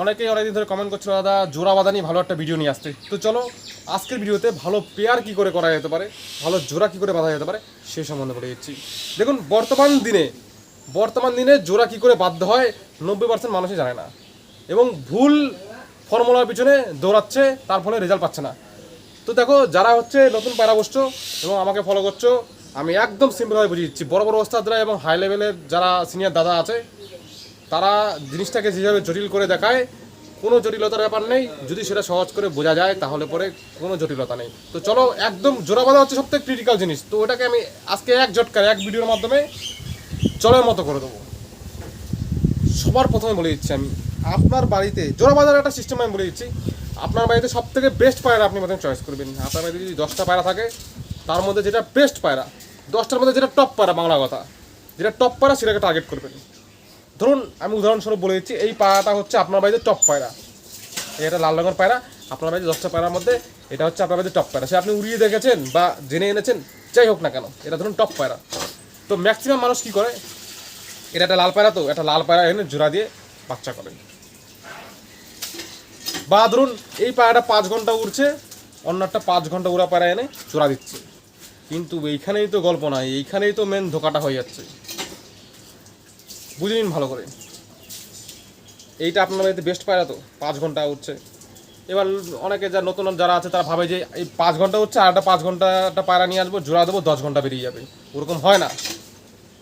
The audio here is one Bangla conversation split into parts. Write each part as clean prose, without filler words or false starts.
অনেকেই অনেকদিন ধরে কমেন্ট করছিল দাদা জোড়া বাঁধা নিয়ে ভালো একটা ভিডিও নিয়ে আসতে। তো চলো আজকের ভিডিওতে ভালো পেয়ার কী করে করা যেতে পারে, ভালো জোড়া কী করে বাঁধা যেতে পারে সেই সম্বন্ধে বলে দিচ্ছি। দেখুন বর্তমান দিনে জোড়া কী করে বাঁধতে হয় 90% মানুষই জানে না এবং ভুল ফর্মুলার পিছনে দৌড়াচ্ছে, তার ফলে রেজাল্ট পাচ্ছে না। তো দেখো যারা হচ্ছে নতুন পায়রা বসছো এবং আমাকে ফলো করছো, আমি একদম সিম্পলভাবে বুঝিয়ে দিচ্ছি। বড় বড় ওস্তাদরা এবং হাই লেভেলের যারা সিনিয়র দাদা আছে তারা জিনিসটাকে যেভাবে জটিল করে দেখায়, কোনো জটিলতার ব্যাপার নেই। যদি সেটা সহজ করে বোঝা যায় তাহলে পরে কোনো জটিলতা নেই। তো চলো, একদম জোড়া বাঁধা হচ্ছে সবথেকে ক্রিটিক্যাল জিনিস। তো ওটাকে আমি আজকে এক ঝটকায় এক ভিডিওর মাধ্যমে চলের মতো করে দেবো। সবার প্রথমে বলে দিচ্ছি, আমি আপনার বাড়িতে জোড়া বাঁধার একটা সিস্টেম আমি বলে দিচ্ছি। আপনার বাড়িতে সব থেকে বেস্ট পায়রা আপনি প্রথমে চয়েস করবেন। আপনার বাড়িতে যদি 10টা পায়রা থাকে তার মধ্যে যেটা বেস্ট পায়রা, 10টার মধ্যে যেটা টপ পায়রা, বাংলা কথা যেটা টপ পায়রা সেটাকে টার্গেট করবেন। ধরুন আমি উদাহরণস্বরূপ বলে দিচ্ছি, এই পায়রাটা হচ্ছে আপনার বাড়িতে টপ পায়রা, এটা লাল রঙের পায়রা। আপনার বাড়িতে 10টা পায়রার মধ্যে এটা হচ্ছে আপনার বাড়িতে টপ পায়রা। সে আপনি উড়িয়ে দেখেছেন বা জেনে এনেছেন, যাই হোক না কেন, এটা ধরুন টপ পায়রা। তো ম্যাক্সিমাম মানুষ কী করে, এটা একটা লাল পায়রা, তো একটা লাল পায়রা এনে জোড়া দিয়ে বাচ্চা করেন। বা ধরুন এই পায়রাটা 5 ঘন্টা উড়ছে, অন্য একটা 5 ঘন্টা উড়া পায়রা এনে জোড়া দিচ্ছে। কিন্তু এইখানেই তো গল্প নয়, এইখানেই তো মেন ধোকাটা হয়ে যাচ্ছে। বুঝে নিন ভালো করে, এইটা আপনার বাড়িতে বেস্ট পায়রা, তো 5 ঘন্টা উঠছে। এবার অনেকে যারা নতুন যারা আছে তারা ভাবে যে এই 5 ঘন্টা হচ্ছে আর একটা 5 ঘন্টা একটা পায়রা নিয়ে আসবো, জোড়া দেবো, 10 ঘন্টা বেরিয়ে যাবে। ওরকম হয় না,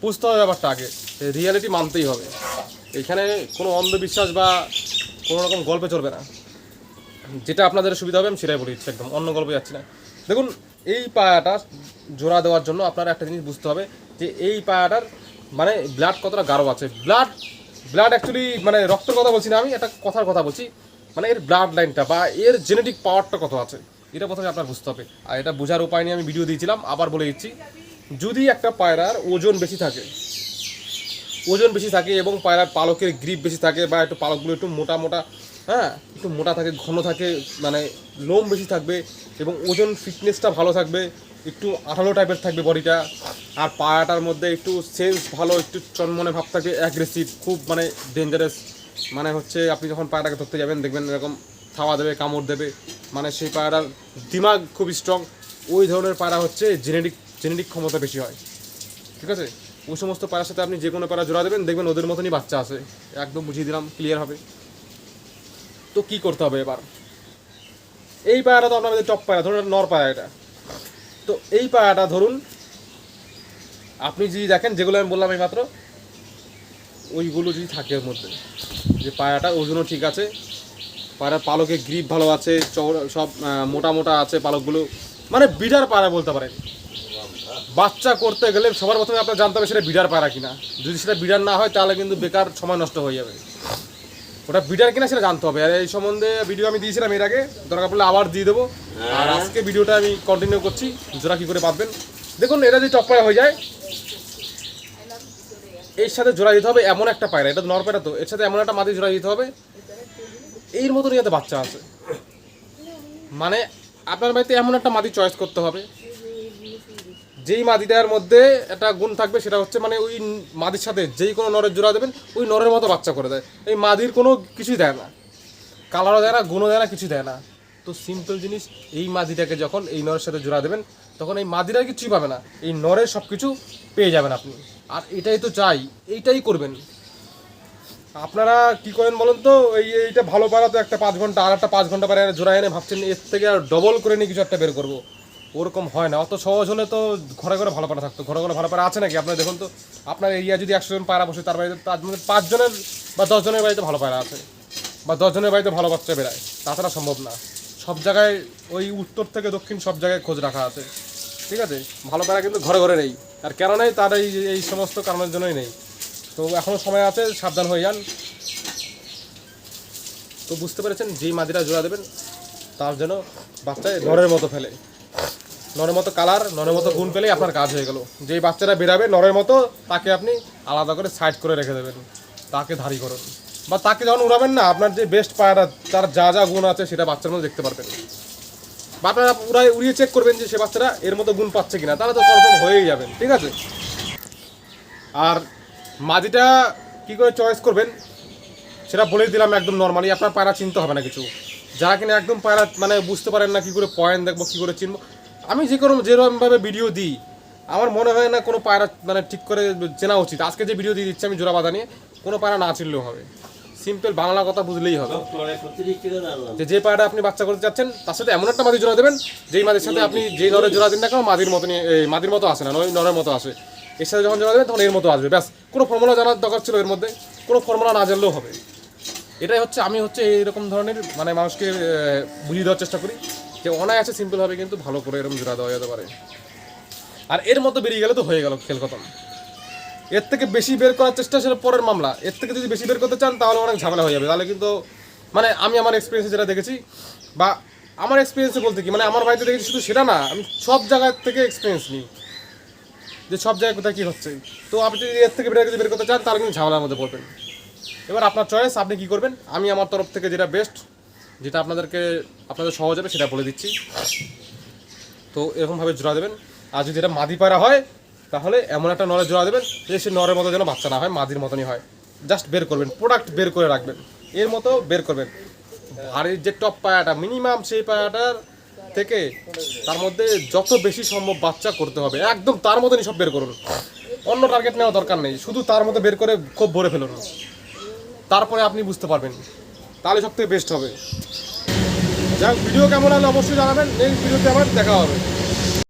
বুঝতে হবে ব্যাপারটা আগে, রিয়ালিটি মানতেই হবে। এখানে কোনো অন্ধবিশ্বাস বা কোনো রকম গল্পে চলবে না। যেটা আপনাদের সুবিধা হবে আমি সেটাই বলে দিচ্ছি, একদম অন্য গল্পে যাচ্ছি না। দেখুন এই পায়রাটা জোড়া দেওয়ার জন্য আপনার একটা জিনিস বুঝতে হবে যে এই পায়রাটার মানে ব্লাড কতটা গাঢ় আছে। ব্লাড অ্যাকচুয়ালি মানে রক্তের কথা বলছি না, আমি একটা কথার কথা বলছি, মানে এর ব্লাড লাইনটা বা এর জেনেটিক পাওয়ারটা কত আছে এটা প্রথমে আপনার বুঝতে হবে। আর এটা বোঝার উপায় নিয়ে আমি ভিডিও দিয়েছিলাম, আবার বলে দিচ্ছি। যদি একটা পায়রার ওজন বেশি থাকে এবং পায়রার পালকের গ্রিপ বেশি থাকে বা একটু পালকগুলো একটু মোটা মোটা, হ্যাঁ একটু মোটা থাকে, ঘন থাকে, মানে লোম বেশি থাকবে এবং ওজন ফিটনেসটা ভালো থাকবে, একটু আঠালো টাইপের থাকবে বডিটা, আর পায়াটার মধ্যে একটু সেন্স ভালো, একটু চনমনে ভাব থাকবে, অ্যাগ্রেসিভ, খুব মানে ডেঞ্জারাস, মানে হচ্ছে আপনি যখন পায়রাটাকে ধরতে যাবেন দেখবেন এরকম থাওয়া দেবে, কামড় দেবে, মানে সেই পায়রার দিমাগ খুব স্ট্রং। ওই ধরনের পায়রা হচ্ছে জেনেটিক ক্ষমতা বেশি হয়, ঠিক আছে। ওই সমস্ত পায়রার সাথে আপনি যে কোনো পায়রা জোড়া দেবেন, দেখবেন ওদের মতনই বাচ্চা আসে। একদম বুঝিয়ে দিলাম, ক্লিয়ার হবে। তো কী করতে হবে এবার, এই পায়রাটা তো আপনাদের টপ পায়রা, ধরুন নর পায়রা এটা। তো এই পায়রাটা ধরুন আপনি যদি দেখেন যেগুলো আমি বললাম এই মাত্র, ওইগুলো যদি থাকে এর মধ্যে, যে পায়রাটা ওজনও ঠিক আছে, পায়রার পালকের গ্রিপ ভালো আছে, সব মোটা মোটা আছে পালকগুলো, মানে বিডার পায়রা বলতে পারেন। বাচ্চা করতে গেলে সবার প্রথমে আপনার জানতে হবে সেটা বিডার পায়রা কিনা। যদি সেটা বিডার না হয় তাহলে কিন্তু বেকার সময় নষ্ট হয়ে যাবে। ওটা বিডার কিনা সেটা জানতে হবে। আর এই সম্বন্ধে ভিডিও আমি দিয়েছিলাম এর আগে, দরকার পড়লে আবার দিয়ে দেবো। আর আজকে ভিডিওটা আমি কন্টিনিউ করছি, জোড়া কী করে বাঁধবেন। দেখুন এটা যদি টপ পায়রা হয়ে যায়, এর সাথে জোড়া দিতে হবে এমন একটা পায়রা, এটা নর পায়রা, তো এর সাথে এমন একটা মাদি জোড়া দিতে হবে এর মতনই যাতে বাচ্চা আছে। মানে আপনার বাড়িতে এমন একটা মাদি চয়েস করতে হবে যেই মাদিটার মধ্যে একটা গুণ থাকবে, সেটা হচ্ছে মানে ওই মাদির সাথে যেই কোনো নরের জোড়া দেবেন ওই নরের মতো বাচ্চা করে দেয়। এই মাদির কোনো কিছুই দেয় না, কালারও দেয় না, গুণও দেয় না, কিছুই দেয় না। তো সিম্পল জিনিস, এই মাদিটাকে যখন এই নরের সাথে জোড়া দেবেন তখন এই মাদিরা কিছুই পাবে না, এই নরের সব কিছু পেয়ে যাবেন আপনি। আর এটাই তো চাই, এইটাই করবেন। আপনারা কি করেন বলুন তো, এইটা ভালো পারা তো একটা 5 ঘন্টা, আর একটা 5 ঘন্টা পরে জোড়া এনে ভাবছেন এর থেকে আর ডবল করে নিয়ে কিছু একটা বের করবো। ওরকম হয় না, অত সহজ হলে তো ঘরে ঘরে ভালো পাড়া থাকতো। ঘরে ঘরে ভালো পাড়া আছে নাকি আপনার? দেখুন তো আপনার এরিয়া যদি 100 জন পায়রা বসে, তার বাড়িতে তার মধ্যে 5 জনের বা 10 জনের বাড়িতে ভালো পায়রা আছে, বা 10 জনের বাড়িতে ভালো বাচ্চা বেরায়। তাছাড়া সম্ভব না। সব জায়গায় ওই উত্তর থেকে দক্ষিণ সব জায়গায় খোঁজ রাখা আছে, ঠিক আছে। ভালো পায়রা কিন্তু ঘরে ঘরে নেই। আর কেন নেই, তার এই সমস্ত কারণের জন্যই নেই। তো এখনও সময় আছে, সাবধান হয়ে যান। তো বুঝতে পেরেছেন, যেই মাদিরা জোড়া দেবেন তার জন্য বাচ্চায় নরের মতো ফেলে, নরের মতো কালার, নরের মতো গুণ পেলেই আপনার কাজ হয়ে গেল। যেই বাচ্চাটা বেরাবে নরের মতো, তাকে আপনি আলাদা করে সাইড করে রেখে দেবেন, তাকে ধারি করুন। বা তাকে যখন উড়াবেন না, আপনার যে বেস্ট পায়রা তার যা যা গুণ আছে সেটা বাচ্চার মধ্যে দেখতে পারবেন। বা আপনারা উড়িয়ে চেক করবেন যে সে বাচ্চাটা এর মতো গুণ পাচ্ছে কিনা, তাহলে তো কনফার্ম হয়েই যাবেন, ঠিক আছে। আর মাদিটা কী করে চয়েস করবেন, সেটা বলেই দিলাম একদম নর্মালি, আপনার পায়রা চিনতে হবে না কিছু। যারা কিনা একদম পায়রা মানে বুঝতে পারেন না কী করে পয়েন্ট দেখবো, কী করে চিনবো, আমি যেরকমভাবে ভিডিও দিই আমার মনে হয় না কোনো পায়রা মানে ঠিক করে চেনা উচিত। আজকে যে ভিডিও দিয়ে দিচ্ছি আমি জোড়া বাঁধা নিয়ে, কোনো পায়রা না চিনলেও হবে, সিম্পল বাংলা কথা বুঝলেই হবে। যে পায়রাটা আপনি বাচ্চা করতে চাচ্ছেন তার সাথে এমন একটা মাদি জোড়া দেবেন যেই মাদির সাথে আপনি যেই নরের জোড়া দিন না কেন মাদির মতো আসে না, নরের মতো আসে। এর সাথে যখন জোড়া দেবেন তখন এর মতো আসবে, ব্যাস। কোনো ফর্মুলা জানার দরকার ছিল এর মধ্যে, কোনো ফর্মুলা না জানলেও হবে। এটাই হচ্ছে আমি এইরকম ধরনের মানে মানুষকে বুঝিয়ে দেওয়ার চেষ্টা করি যে অনায়াসে সিম্পলভাবে কিন্তু ভালো করে এরকম জোড়া দেওয়া যেতে পারে। আর এর মতো বেরিয়ে গেলে তো হয়ে গেল খেল খতম। এর থেকে বেশি বের করার চেষ্টা সেটা পরের মামলা। এর থেকে যদি বেশি বের করতে চান তাহলে অনেক ঝামেলা হয়ে যাবে। তাহলে কিন্তু মানে আমি আমার এক্সপিরিয়েন্সে যেটা দেখেছি, বা আমার এক্সপিরিয়েন্সে বলতে কি মানে আমার বাড়িতে দেখেছি, শুধু সেটা না, আমি সব জায়গার থেকে এক্সপিরিয়েন্স নিই যে সব জায়গায় কোথায় কী হচ্ছে। তো আপনি যদি এর থেকে যদি বের করতে চান তাহলে কিন্তু ঝামেলার মধ্যে পড়বেন। এবার আপনার চয়েস, আপনি কী করবেন। আমি আমার তরফ থেকে যেটা বেস্ট, যেটা আপনাদের সহজ হবে সেটা বলে দিচ্ছি। তো এরকমভাবে জোড়া দেবেন। আর যদি এটা মাদি পায়রা হয় তাহলে এমন একটা নরের জোড়া দেবেন যে সে নরের মতো যেন বাচ্চা না হয়, মাদির মতনই হয়। জাস্ট বের করবেন, প্রোডাক্ট বের করে রাখবেন, এর মতো বের করবেন। আর যে টপ পায়রাটা মিনিমাম, সেই পায়রাটার থেকে তার মধ্যে যত বেশি সম্ভব বাচ্চা করতে হবে, একদম তার মতনই সব বের করুন। অন্য টার্গেট নেওয়া দরকার নেই, শুধু তার মধ্যে বের করে খুব ভরে ফেলুন। তারপরে আপনি বুঝতে পারবেন, তাহলে সব থেকে বেস্ট হবে। যাই হোক, ভিডিও কেমন হলে অবশ্যই জানাবেন। নেক্সট ভিডিওতে আবার দেখা হবে।